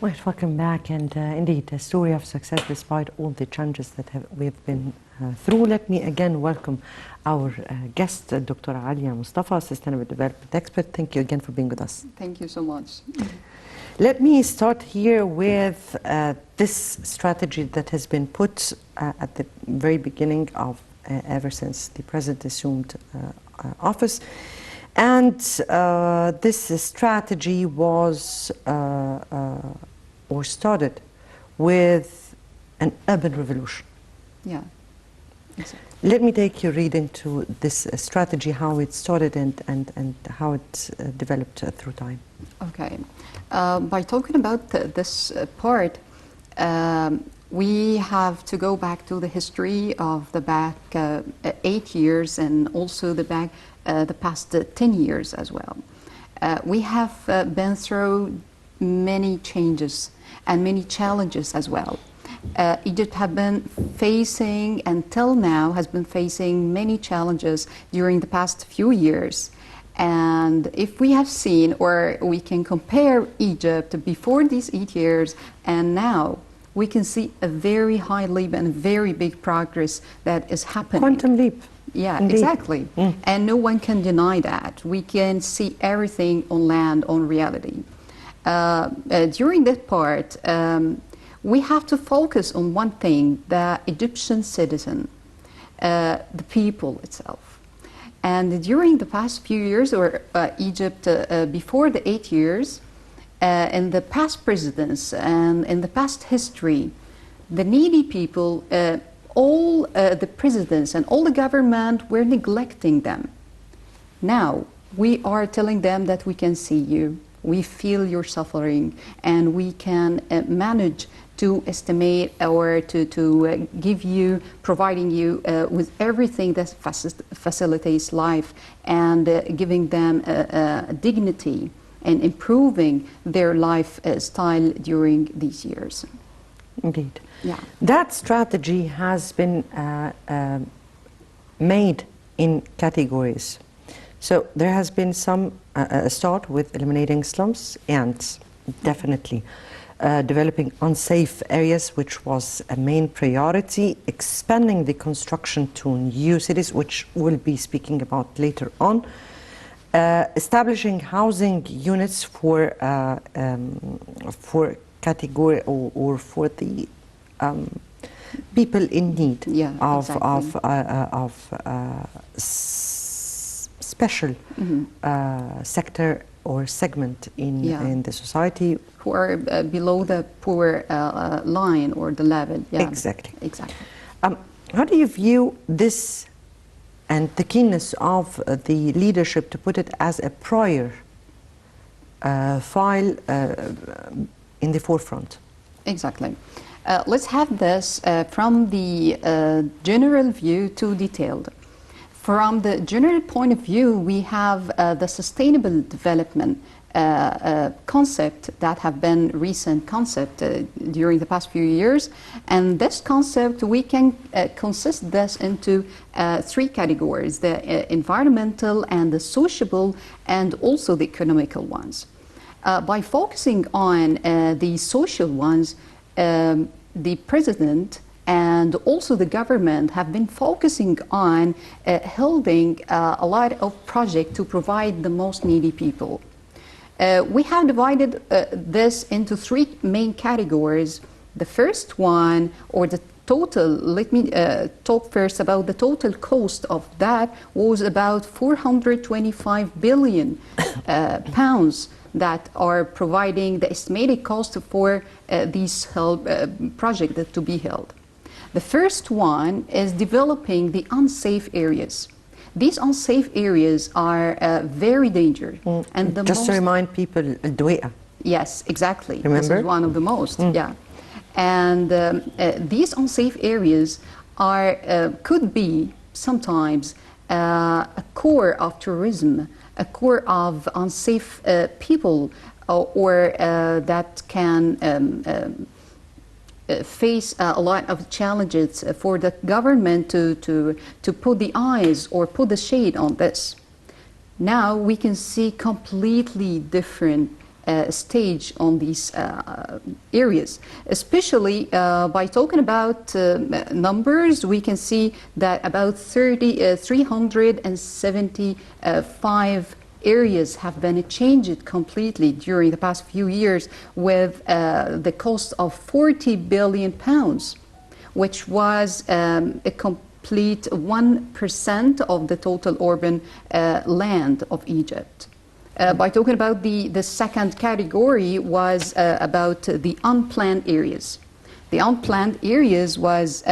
Well, welcome back, and indeed, a story of success despite all the challenges that we've been through. Let me again welcome our guest, Dr. Aliaa Moustafa, Sustainable Development Expert. Thank you again for being with us. Thank you so much. Let me start here with this strategy that has been put at the very beginning of, ever since the President assumed office. And this strategy was or started with an urban revolution. Yeah, exactly. Let me take your read into this strategy, how it started and how it developed through time. Okay. By talking about this part, we have to go back to the history of the back 8 years and also the past 10 years as well. We have been through many changes and many challenges as well. Egypt have been facing, until now, has been facing many challenges during the past few years. And if we have seen, or we can compare Egypt before these 8 years and now, we can see a very high leap and very big progress that is happening. Quantum leap. Yeah, Indeed. exactly. And no one can deny that. We can see everything on land, on reality. During that part, we have to focus on one thing, the Egyptian citizen, the people itself. And during the past few years, or Egypt before the 8 years, in the past presidents and in the past history, the needy people, all the presidents and all the government were neglecting them. Now, we are telling them that we can see you, we feel your suffering, and we can manage to estimate or to give you, providing you with everything that facilitates life and giving them dignity and improving their lifestyle during these years. Indeed. Yeah. That strategy has been made in categories. So there has been some start with eliminating slums and definitely developing unsafe areas, which was a main priority, expanding the construction to new cities, which we'll be speaking about later on, establishing housing units for category or for the people in need, Yeah, of special sector or segment in the society who are below the poor line or the level. Yeah. Exactly. Exactly. How do you view this and the keenness of the leadership to put it as a prior file in the forefront? Exactly. Let's have this from the general view to detailed. From the general point of view, we have the sustainable development concept that have been recent concept during the past few years. And this concept, we can consist this into 3 categories, the environmental and the sociable and also the economical ones. By focusing on the social ones, the president and also the government have been focusing on holding a lot of projects to provide the most needy people. We have divided this into 3 main categories. The first one, or the total, let me talk first about the total cost of that, was about 425 billion pounds that are providing the estimated cost for these projects to be held. The first one is developing the unsafe areas. These unsafe areas are very dangerous. And just to remind people, Al-Duwai'a. Yes, exactly. Remember? This is one of the most, yeah. And these unsafe areas are could be sometimes a core of tourism, a core of unsafe people, or that can face a lot of challenges for the government to put the eyes or put the shade on this. Now we can see completely different stage on these areas. Especially by talking about numbers, we can see that about 375 areas have been changed completely during the past few years, with the cost of 40 billion pounds, which was a complete 1% of the total urban land of Egypt. By talking about the second category was about the unplanned areas. The unplanned areas was,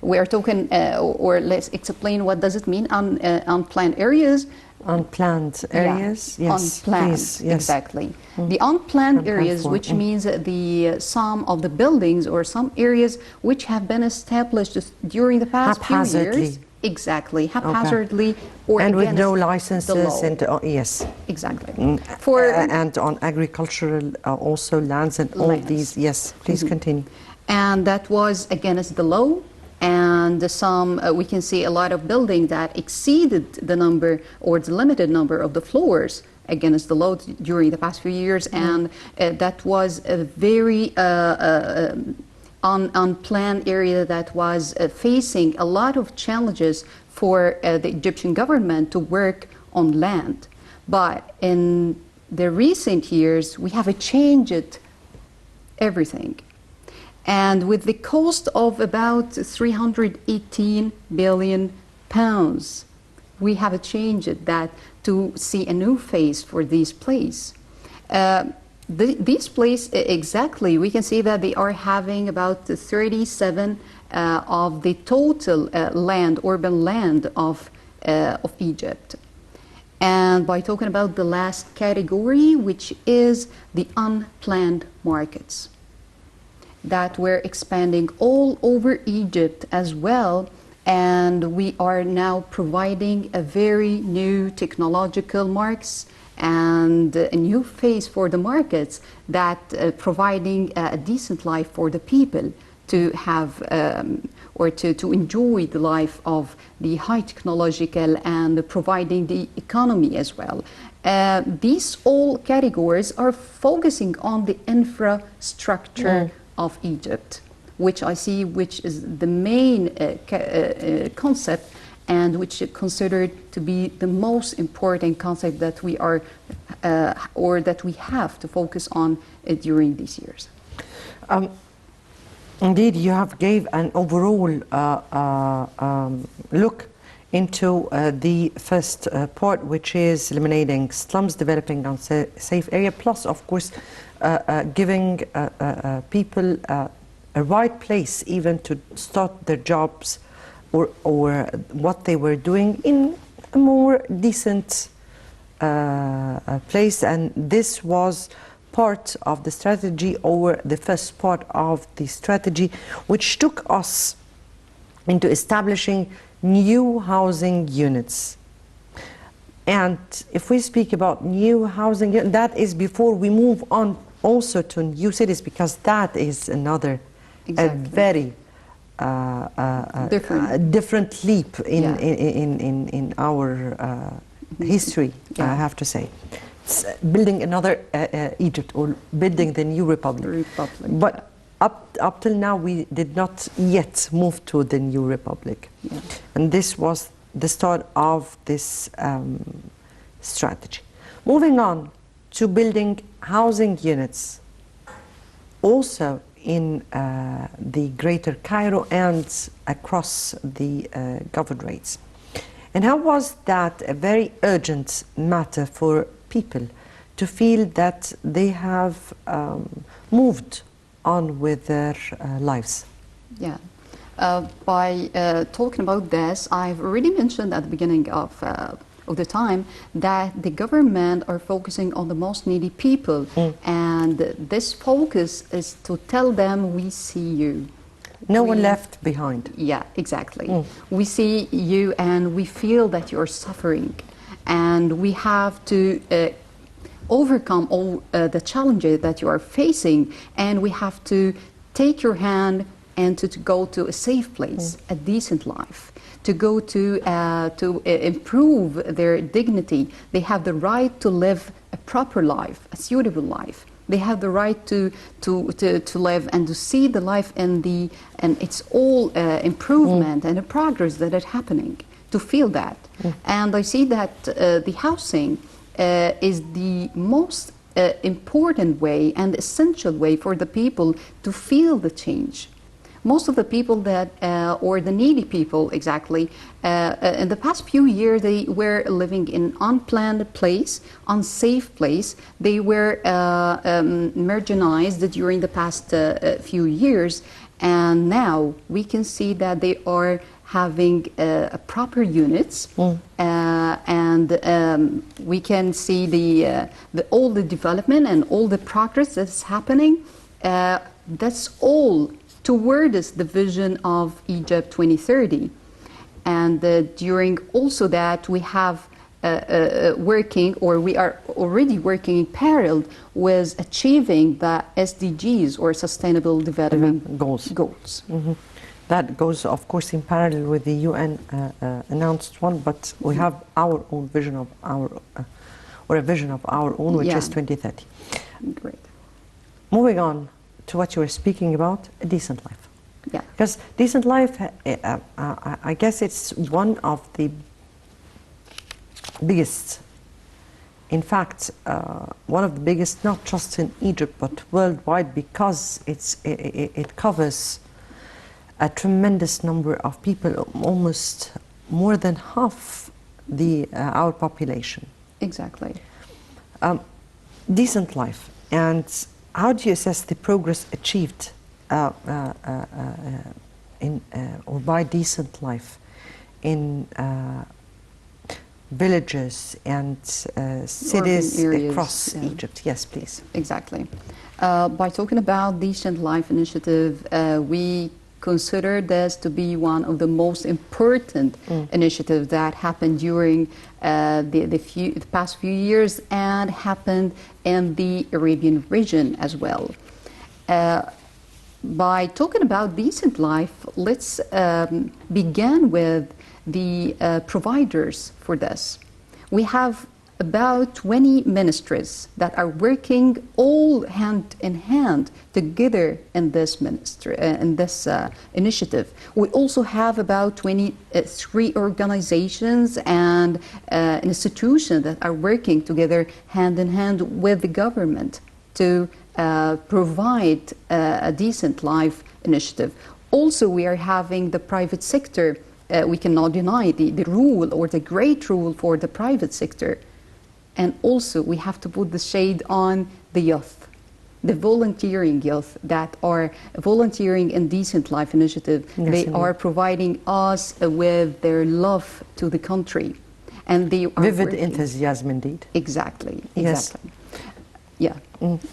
we are talking, or let's explain what does it mean, unplanned areas. Unplanned areas, yeah, yes, unplanned, please, yes. Exactly. The unplanned areas, which means the sum of the buildings or some areas which have been established during the past few years. Exactly, haphazardly, or and with no against licenses the law. and yes, exactly. And on agricultural also lands and all of these. Yes, please continue. And that was against the law. And some, we can see a lot of buildings that exceeded the number or the limited number of the floors against the law during the past few years. And that was a very unplanned area that was facing a lot of challenges for the Egyptian government to work on land. But in the recent years, we have changed everything. And with the cost of about 318 billion pounds, we have changed that to see a new face for this place. These places, exactly, we can see that they are having about 37 of the total land, urban land of Egypt. And by talking about the last category, which is the unplanned markets, that we're expanding all over Egypt as well, and we are now providing a very new technological marks and a new face for the markets that providing a decent life for the people to have or to enjoy the life of the high technological and providing the economy as well. These all categories are focusing on the infrastructure of Egypt, which I see which is the main concept and which is considered to be the most important concept that we are or that we have to focus on during these years. Indeed, you have gave an overall look into the first part, which is eliminating slums, developing unsafe area, plus of course giving people a right place even to start their jobs or what they were doing in a more decent place. And this was part of the strategy, or the first part of the strategy, which took us into establishing new housing units. And if we speak about new housing units, that is before we move on also to new cities, because that is another a very different leap in our history, I have to say. It's building another Egypt, or building the new republic. But up till now, we did not yet move to the new republic. And this was the start of this strategy. Moving on to building housing units, also in the Greater Cairo and across the governorates. And how was that a very urgent matter for people to feel that they have moved on with their lives? Yeah. By talking about this, I've already mentioned at the beginning of the time that the government are focusing on the most needy people, and this focus is to tell them, we see you. No one left behind. Yeah, exactly. We see you and we feel that you're suffering, and we have to overcome all the challenges that you are facing, and we have to take your hand and to go to a safe place, a decent life, to go to improve their dignity. They have the right to live a proper life, a suitable life. They have the right to live and to see the life and its all improvement and the progress that is happening, to feel that. And I see that the housing is the most important way and essential way for the people to feel the change. Most of the people that, or the needy people exactly, in the past few years, they were living in unplanned place, unsafe place. They were marginalized during the past few years, and now we can see that they are having proper units, and we can see all the development and all the progress that's happening. That's all towards the vision of Egypt 2030. And during also that, we have working, or we are already working in parallel with achieving the SDGs, or Sustainable Development Goals. That goes, of course, in parallel with the UN announced one, but we have our own vision of or a vision of our own, which is 2030. Great. Moving on to what you were speaking about, a decent life. Yeah. Because decent life, I guess it's one of the biggest, in fact, one of the biggest, not just in Egypt, but worldwide, because it covers a tremendous number of people, almost more than half our population. Exactly. Decent life. And how do you assess the progress achieved or by decent life in villages and cities across Egypt? Yes, please. Exactly. By talking about Decent Life Initiative, we consider this to be one of the most important initiatives that happened during the past few years and happened in the Arabian region as well. By talking about decent life, let's begin with the providers for this. We have about 20 ministries that are working all hand in hand together in this initiative. We also have about 23 organizations and institutions that are working together hand in hand with the government to provide a decent life initiative. Also, we are having the private sector. We cannot deny the rule, or the great rule for the private sector. And also, we have to put the shade on the youth, the volunteering youth that are volunteering in Decent Life Initiative. Yes, they indeed. are providing us with their love to the country. And they are Vivid working. enthusiasm, indeed. Exactly, Yes. exactly. Yeah.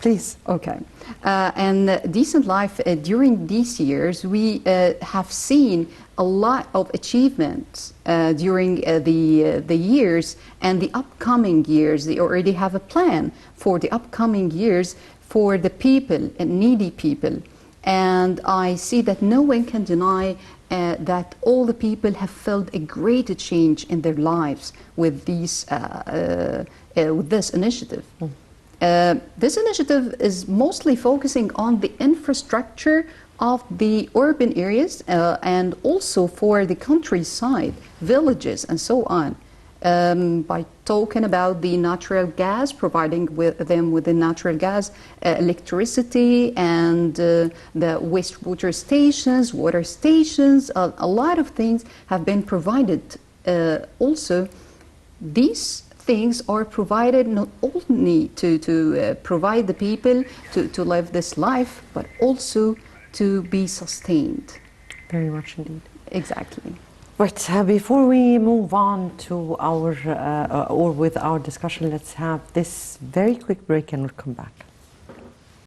Please. Okay. And Decent Life, during these years, we have seen a lot of achievements during the years and the upcoming years. They already have a plan for the upcoming years for the people and needy people. And I see that no one can deny that all the people have felt a great change in their lives with this initiative. This initiative is mostly focusing on the infrastructure of the urban areas and also for the countryside, villages, and so on. By talking about the natural gas, providing them with the natural gas, electricity, and the wastewater stations, water stations, a lot of things have been provided. Also, these things are provided not only to provide the people to live this life, but also to be sustained. Very much indeed. Exactly. Right, before we move on to our, or with our discussion, let's have this very quick break and we'll come back.